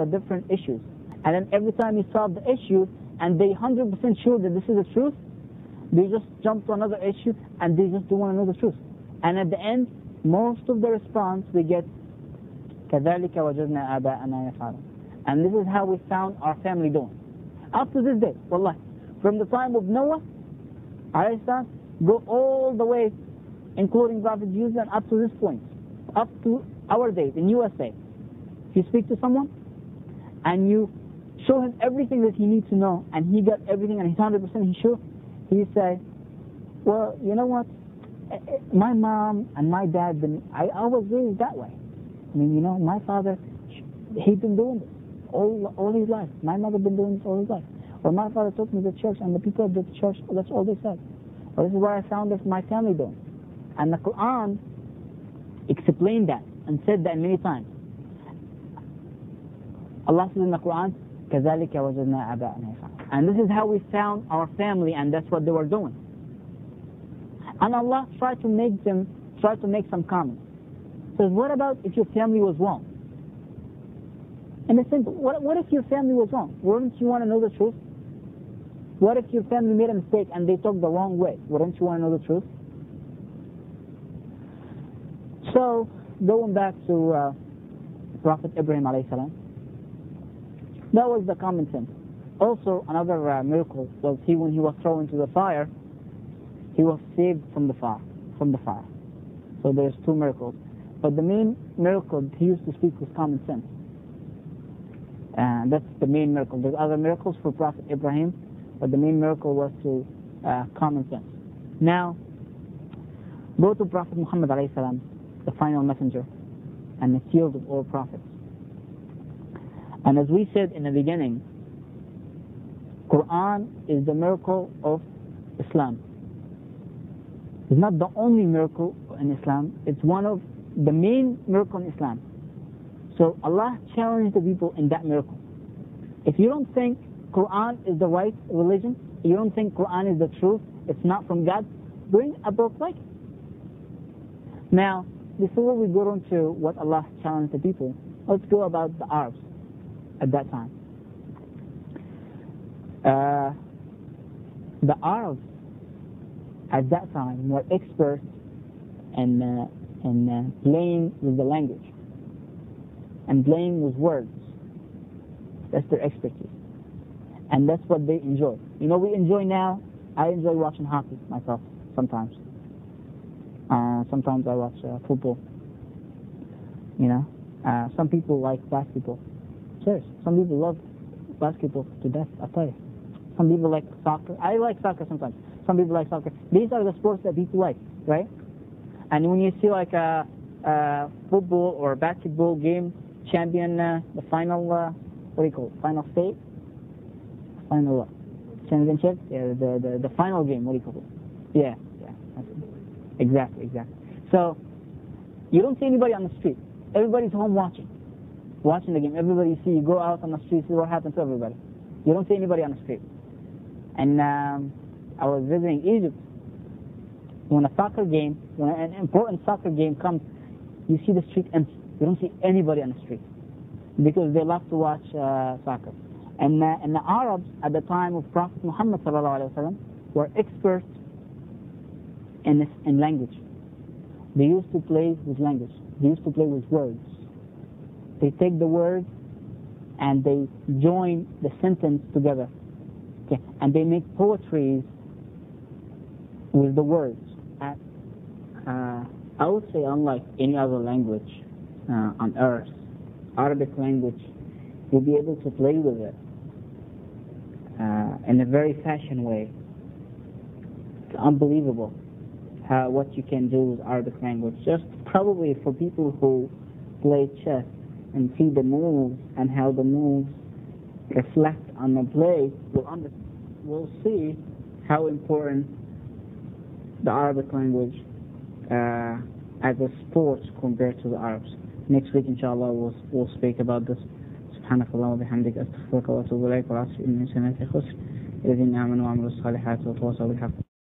different issues. And then every time you solve the issue and they 100% sure that this is the truth, they just jump to another issue and they just don't want to know the truth. And at the end, most of the response we get, كَذَلِكَ وَجَدْنَا آبَاءَنَا يَفْعَلُونَ. And this is how we found our family doing. Up to this day, wallahi. From the time of Noah, go all the way, including Prophet Jesus, and up to this point, up to our days in USA. If you speak to someone and you show him everything that he needs to know, and he got everything and he's 100% sure, he say, well, you know what? My mom and my dad, I was raised that way. I mean, you know, my father, he'd been doing this all his life. My mother been doing this all his life. Or my father took me to church, and the people of the church, that's all they said. Or this is where I found this my family doing. And the Quran explained that and said that many times. Allah says in the Quran, كَذَلِكَ وَجَدْنَا آبَاءَنَا يَفْعَلُونَ. And this is how we found our family, and that's what they were doing. And Allah tried to make some comments. Says, what about if your family was wrong? And it's simple. What if your family was wrong? Wouldn't you want to know the truth? What if your family made a mistake and they took the wrong way? Wouldn't you want to know the truth? So, going back to Prophet Ibrahim alayhi salam, that was the common sense. Also, another miracle was when he was thrown into the fire, he was saved from the fire. So there's two miracles. But the main miracle he used to speak was common sense. And that's the main miracle. There's other miracles for Prophet Ibrahim, but the main miracle was to common sense. Now, go to Prophet Muhammad alayhi salam, the final messenger, and the seal of all prophets. And as we said in the beginning, Quran is the miracle of Islam. It's not the only miracle in Islam, it's one of the main miracle in Islam. So Allah challenged the people in that miracle. If you don't think Quran is the right religion, you don't think Quran is the truth, it's not from God, bring a book like it. Now, before we go into what Allah challenged the people, let's go about the Arabs at that time. The Arabs at that time were experts in playing with the language and playing with words. That's their expertise. And that's what they enjoy. You know, we enjoy now, I enjoy watching hockey myself sometimes. Sometimes I watch football. You know, some people like basketball. Serious, some people love basketball to death, I tell you. Some people like soccer. I like soccer sometimes. Some people like soccer. These are the sports that people like, right? And when you see like a football or basketball game champion, the final, what do you call it? Final state? Final what? Championship? Yeah, the final game, what do you call it? Yeah. Exactly. So, you don't see anybody on the street. Everybody's home watching the game. Everybody you go out on the street, see what happens to everybody. You don't see anybody on the street. And I was visiting Egypt. When an important soccer game comes, you see the street empty. You don't see anybody on the street because they love to watch soccer. And the Arabs at the time of Prophet Muhammad ﷺ were experts in language. They used to play with language. They used to play with words. They take the words and they join the sentence together. Okay. And they make poetry with the words. I would say unlike any other language on earth, Arabic language, you'll be able to play with it in a very fashion way. It's unbelievable what you can do with Arabic language. Just probably for people who play chess and see the moves and how the moves reflect on the play, will see how important the Arabic language as a sport compared to the Arabs. Next week, inshallah, we'll speak about this. سبحانك اللهم وبحمدك أستغفرك وأتوب إليك والعصر إن الإنسان لفي خسر الذين آمنوا وعملوا الصالحات وتواصوا بالحق